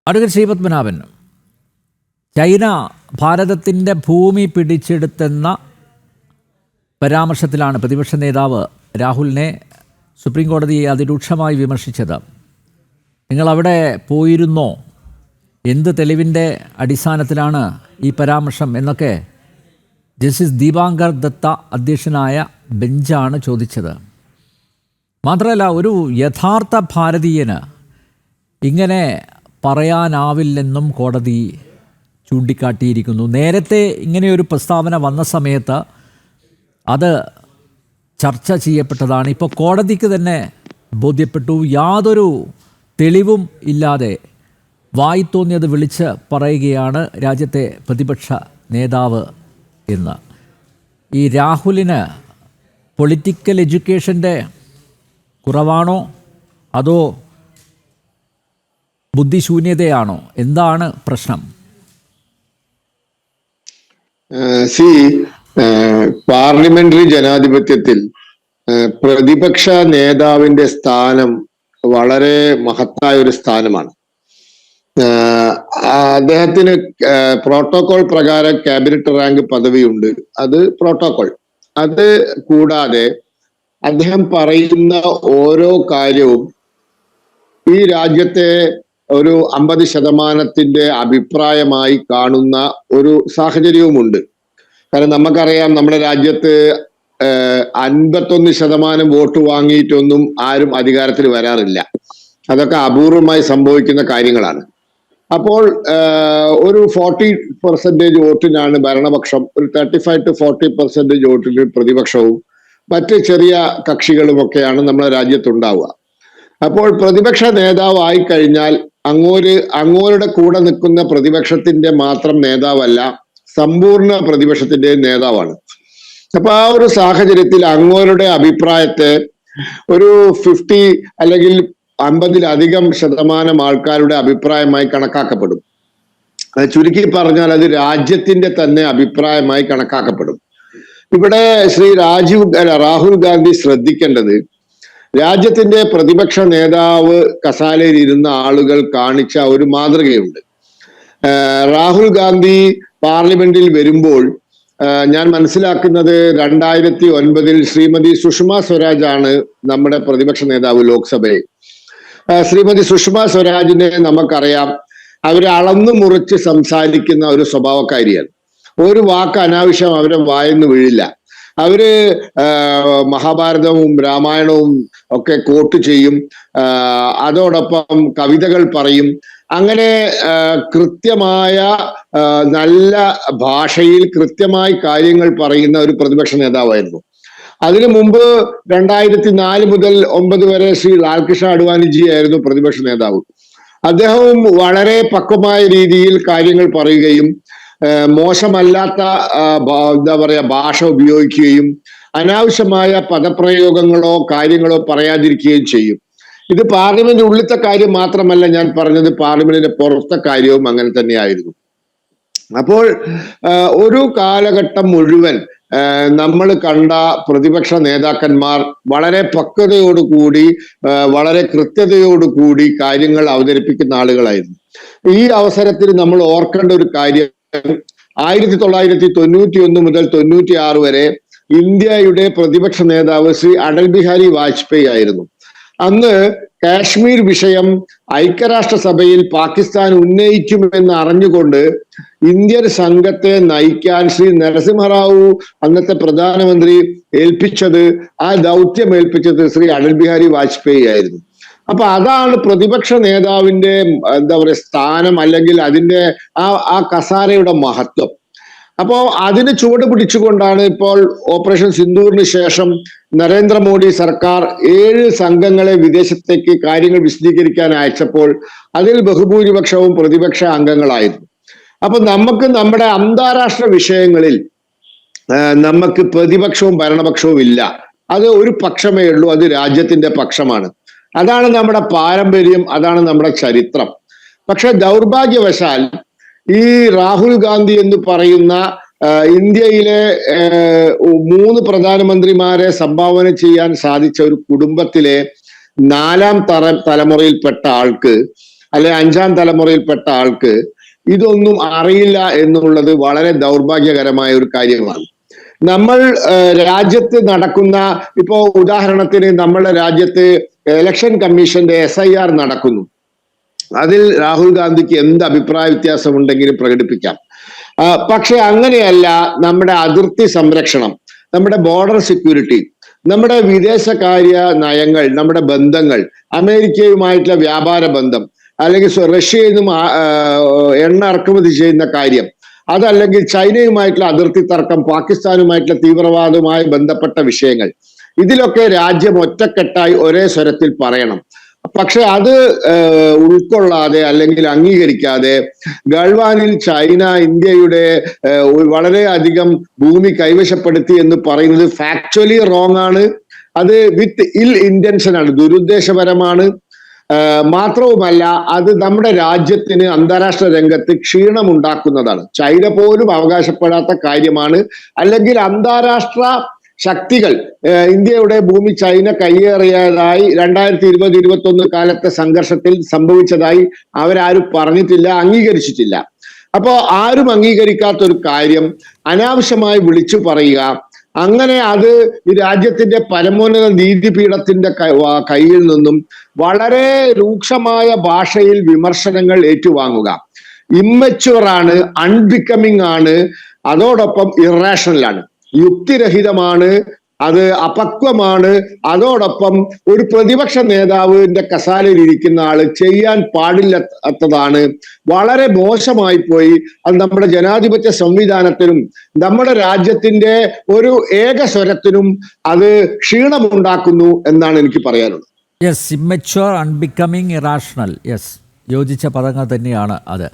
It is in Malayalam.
അഡ്വക്കേറ്റ് ശ്രീപത്മനാഭൻ, ചൈന ഭാരതത്തിൻ്റെ ഭൂമി പിടിച്ചെടുത്തെന്ന പരാമർശത്തിലാണ് പ്രതിപക്ഷ നേതാവ് രാഹുലിനെ സുപ്രീം കോടതി അതിരൂക്ഷമായി വിമർശിച്ചത്. നിങ്ങളവിടെ പോയിരുന്നോ? എന്ത് തെളിവിൻ്റെ അടിസ്ഥാനത്തിലാണ് ഈ പരാമർശം എന്നൊക്കെ ജസ്റ്റിസ് ദീപാങ്കർ ദത്ത അധ്യക്ഷനായ ബെഞ്ചാണ് ചോദിച്ചത്. മാത്രമല്ല, ഒരു യഥാർത്ഥ ഭാരതീയന് ഇങ്ങനെ പറയാനാവില്ലെന്നും കോടതി ചൂണ്ടിക്കാട്ടിയിരിക്കുന്നു. നേരത്തെ ഇങ്ങനെയൊരു പ്രസ്താവന വന്ന സമയത്ത് അത് ചർച്ച ചെയ്യപ്പെട്ടതാണ്. ഇപ്പോൾ കോടതിക്ക് തന്നെ ബോധ്യപ്പെട്ടു, യാതൊരു തെളിവും ഇല്ലാതെ വായിത്തോന്നിയത് വിളിച്ച് പറയുകയാണ് രാജ്യത്തെ പ്രതിപക്ഷ നേതാവ് എന്ന്. ഈ രാഹുലിന് പൊളിറ്റിക്കൽ എഡ്യൂക്കേഷൻ്റെ കുറവാണോ അതോ ബുദ്ധിശൂന്യതയാണോ? എന്താണ് പ്രശ്നം? പാർലമെന്ററി ജനാധിപത്യത്തിൽ പ്രതിപക്ഷ നേതാവിന്റെ സ്ഥാനം വളരെ മഹത്തായ ഒരു സ്ഥാനമാണ്. അദ്ദേഹത്തിന് പ്രോട്ടോകോൾ പ്രകാരം ക്യാബിനറ്റ് റാങ്ക് പദവിയുണ്ട്. അത് പ്രോട്ടോകോൾ. അത് കൂടാതെ അദ്ദേഹം പറയുന്ന ഓരോ കാര്യവും ഈ രാജ്യത്തെ ഒരു 50% അഭിപ്രായമായി കാണുന്ന ഒരു സാഹചര്യവുമുണ്ട്. കാരണം നമുക്കറിയാം, നമ്മുടെ രാജ്യത്ത് 51% വോട്ട് വാങ്ങിയിട്ടൊന്നും ആരും അധികാരത്തിൽ വരാറില്ല. അതൊക്കെ അപൂർവമായി സംഭവിക്കുന്ന കാര്യങ്ങളാണ്. അപ്പോൾ ഒരു 40% വോട്ടിനാണ് ഭരണപക്ഷം, ഒരു 35 to 40% വോട്ടിന് പ്രതിപക്ഷവും മറ്റ് ചെറിയ കക്ഷികളുമൊക്കെയാണ് നമ്മുടെ രാജ്യത്തുണ്ടാവുക. അപ്പോൾ പ്രതിപക്ഷ നേതാവായി കഴിഞ്ഞാൽ അങ്ങോരുടെ കൂടെ നിൽക്കുന്ന പ്രതിപക്ഷത്തിന്റെ മാത്രം നേതാവല്ല, സമ്പൂർണ്ണ പ്രതിപക്ഷത്തിന്റെ നേതാവാണ്. അപ്പൊ ആ ഒരു സാഹചര്യത്തിൽ അങ്ങോരുടെ അഭിപ്രായത്തെ ഒരു 50 അല്ലെങ്കിൽ 50% ആൾക്കാരുടെ അഭിപ്രായമായി കണക്കാക്കപ്പെടും. ചുരുക്കി പറഞ്ഞാൽ അത് രാജ്യത്തിന്റെ തന്നെ അഭിപ്രായമായി കണക്കാക്കപ്പെടും. ഇവിടെ ശ്രീ രാഹുൽ ഗാന്ധി ശ്രദ്ധിക്കേണ്ടത്, രാജ്യത്തിന്റെ പ്രതിപക്ഷ നേതാവ് കസാലയിൽ ഇരുന്ന ആളുകൾ കാണിച്ച ഒരു മാതൃകയുണ്ട്. രാഹുൽ ഗാന്ധി പാർലമെന്റിൽ വരുമ്പോൾ ഞാൻ മനസ്സിലാക്കുന്നത് 2009 ശ്രീമതി സുഷമ സ്വരാജ് ആണ് നമ്മുടെ പ്രതിപക്ഷ നേതാവ് ലോക്സഭയിൽ. ശ്രീമതി സുഷമ സ്വരാജിനെ നമുക്കറിയാം, അവര് അളന്നു മുറിച്ച് സംസാരിക്കുന്ന ഒരു സ്വഭാവക്കാരിയാണ്. ഒരു വാക്ക് അനാവശ്യം അവരെ വായെന്ന് വീഴില്ല. അവര് മഹാഭാരതവും രാമായണവും ഒക്കെ കോട്ട് ചെയ്യും, അതോടൊപ്പം കവിതകൾ പറയും. അങ്ങനെ കൃത്യമായ നല്ല ഭാഷയിൽ കൃത്യമായി കാര്യങ്ങൾ പറയുന്ന ഒരു പ്രതിപക്ഷ നേതാവായിരുന്നു. അതിനു മുമ്പ് 2004 മുതൽ 2009 വരെ ശ്രീ ലാൽകൃഷ്ണ അഡ്വാനിജി ആയിരുന്നു പ്രതിപക്ഷ നേതാവ്. അദ്ദേഹവും വളരെ പക്വമായ രീതിയിൽ കാര്യങ്ങൾ പറയുകയും മോശമല്ലാത്ത എന്താ പറയാ ഭാഷ ഉപയോഗിക്കുകയും അനാവശ്യമായ പദപ്രയോഗങ്ങളോ കാര്യങ്ങളോ പറയാതിരിക്കുകയും ചെയ്യും. ഇത് പാർലമെന്റ് ഉള്ളിലത്തെ കാര്യം മാത്രമല്ല ഞാൻ പറഞ്ഞത്, പാർലമെന്റിന്റെ പുറത്തെ കാര്യവും അങ്ങനെ തന്നെയായിരുന്നു. അപ്പോൾ ഒരു കാലഘട്ടം മുഴുവൻ നമ്മൾ കണ്ട പ്രതിപക്ഷ നേതാക്കന്മാർ വളരെ പക്വതയോടുകൂടി വളരെ കൃത്യതയോടുകൂടി കാര്യങ്ങൾ അവതരിപ്പിക്കുന്ന ആളുകളായിരുന്നു. ഈ അവസരത്തിൽ നമ്മൾ ഓർക്കേണ്ട ഒരു കാര്യം, 1991 മുതൽ 96 വരെ ഇന്ത്യയുടെ പ്രതിപക്ഷ നേതാവ് ശ്രീ അടൽ ബിഹാരി വാജ്പേയി ആയിരുന്നു. അന്ന് കാശ്മീർ വിഷയം ഐക്യരാഷ്ട്രസഭയിൽ പാകിസ്ഥാൻ ഉന്നയിക്കുമെന്ന് അറിഞ്ഞുകൊണ്ട് ഇന്ത്യൻ സംഘത്തെ നയിക്കാൻ ശ്രീ നരസിംഹറാവു അന്നത്തെ പ്രധാനമന്ത്രി ആ ദൗത്യം ഏൽപ്പിച്ചത് ശ്രീ അടൽ ബിഹാരി വാജ്പേയി ആയിരുന്നു. അപ്പൊ അതാണ് പ്രതിപക്ഷ നേതാവിന്റെ എന്താ പറയുക സ്ഥാനം, അല്ലെങ്കിൽ അതിന്റെ ആ കസാരയുടെ മഹത്വം. അപ്പോ അതിന് ചുവട് പിടിച്ചുകൊണ്ടാണ് ഇപ്പോൾ ഓപ്പറേഷൻ സിന്ദൂറിന് ശേഷം നരേന്ദ്രമോദി സർക്കാർ 7 സംഘങ്ങളെ വിദേശത്തേക്ക് കാര്യങ്ങൾ വിശദീകരിക്കാൻ അയച്ചപ്പോൾ അതിൽ ബഹുഭൂരിപക്ഷവും പ്രതിപക്ഷ അംഗങ്ങളായിരുന്നു. അപ്പൊ നമുക്ക് നമ്മുടെ അന്താരാഷ്ട്ര വിഷയങ്ങളിൽ നമുക്ക് പ്രതിപക്ഷവും ഭരണപക്ഷവും ഇല്ല. അത് ഒരു പക്ഷമേ ഉള്ളൂ, അത് രാജ്യത്തിന്റെ പക്ഷമാണ്. അതാണ് നമ്മുടെ പാരമ്പര്യം, അതാണ് നമ്മുടെ ചരിത്രം. പക്ഷെ ദൗർഭാഗ്യവശാൽ ഈ രാഹുൽ ഗാന്ധി എന്ന് പറയുന്ന ഇന്ത്യയിലെ 3 പ്രധാനമന്ത്രിമാരെ സംഭാവന ചെയ്യാൻ സാധിച്ച ഒരു കുടുംബത്തിലെ 4ാം തലമുറയിൽപ്പെട്ട ആൾക്ക് അല്ലെ 5ാം തലമുറയിൽപ്പെട്ട ആൾക്ക് ഇതൊന്നും അറിയില്ല എന്നുള്ളത് വളരെ ദൗർഭാഗ്യകരമായ ഒരു കാര്യമാണ്. നമ്മൾ രാജ്യത്ത് നടക്കുന്ന, ഇപ്പോ ഉദാഹരണത്തിന് നമ്മുടെ രാജ്യത്ത് ഇലക്ഷൻ കമ്മീഷന്റെ SIR നടക്കുന്നു. അതിൽ രാഹുൽ ഗാന്ധിക്ക് എന്ത് അഭിപ്രായ വ്യത്യാസം ഉണ്ടെങ്കിലും പ്രകടിപ്പിക്കാം. പക്ഷെ അങ്ങനെയല്ല നമ്മുടെ അതിർത്തി സംരക്ഷണം, നമ്മുടെ ബോർഡർ സെക്യൂരിറ്റി, നമ്മുടെ വിദേശകാര്യ നയങ്ങൾ, നമ്മുടെ ബന്ധങ്ങൾ, അമേരിക്കയുമായിട്ടുള്ള വ്യാപാര ബന്ധം, അല്ലെങ്കിൽ റഷ്യയിൽ നിന്നും എണ്ണ ഇറക്കുമതി ചെയ്യുന്ന കാര്യം, അതല്ലെങ്കിൽ ചൈനയുമായിട്ടുള്ള അതിർത്തി തർക്കം, പാകിസ്ഥാനുമായിട്ടുള്ള തീവ്രവാദവുമായി ബന്ധപ്പെട്ട വിഷയങ്ങൾ, ഇതിലൊക്കെ രാജ്യം ഒറ്റക്കെട്ടായി ഒരേ സ്വരത്തിൽ പറയണം. പക്ഷെ അത് ഉൾക്കൊള്ളാതെ അല്ലെങ്കിൽ അംഗീകരിക്കാതെ ഗൾവാനിൽ ചൈന ഇന്ത്യയുടെ വളരെയധികം ഭൂമി കൈവശപ്പെടുത്തി എന്ന് പറയുന്നത് ഫാക്ച്വലി റോങ് ആണ്. അത് വിത്ത് ഇൽ ഇന്റൻഷൻ ആണ്, ദുരുദ്ദേശപരമാണ്. മാത്രവുമല്ല അത് നമ്മുടെ രാജ്യത്തിന് അന്താരാഷ്ട്ര രംഗത്ത് ക്ഷീണമുണ്ടാക്കുന്നതാണ്. ചൈന പോലും അവകാശപ്പെടാത്ത കാര്യമാണ്. അല്ലെങ്കിൽ അന്താരാഷ്ട്ര ശക്തികൾ ഇന്ത്യയുടെ ഭൂമി ചൈന കയ്യേറിയതായി 2020-21 കാലത്തെ സംഘർഷത്തിൽ സംഭവിച്ചതായി അവരാരും പറഞ്ഞിട്ടില്ല, അംഗീകരിച്ചിട്ടില്ല. അപ്പോ ആരും അംഗീകരിക്കാത്ത ഒരു കാര്യം അനാവശ്യമായി വിളിച്ചു പറയുക, അങ്ങനെ അത് ഈ രാജ്യത്തിന്റെ പരമോന്നത നീതിപീഠത്തിന്റെ കയ്യിൽ നിന്നും വളരെ രൂക്ഷമായ ഭാഷയിൽ വിമർശനങ്ങൾ ഏറ്റുവാങ്ങുക ഇമ്മച്വർ ആണ്, അൺബിക്കമിങ് ആണ്, അതോടൊപ്പം ഇറേഷണൽ ആണ്, യുക്തിരഹിതമാണ്, അത് അപക്വമാണ്. അതോടൊപ്പം ഒരു പ്രതിപക്ഷ നേതാവിന്റെ കസാലയിൽ ഇരിക്കുന്ന ആള് ചെയ്യാൻ പാടില്ലാത്തതാണ്, വളരെ മോശമായി പോയി. അത് നമ്മുടെ ജനാധിപത്യ സംവിധാനത്തിനും നമ്മുടെ രാജ്യത്തിന്റെ ഒരു ഏകസ്വരത്തിനും അത് ക്ഷീണമുണ്ടാക്കുന്നു എന്നാണ് എനിക്ക് പറയാനുള്ളത്. Yes, immature, unbecoming, irrational. Yes, യോജിച്ച പദങ്ങൾ തന്നെയാണ് അത്.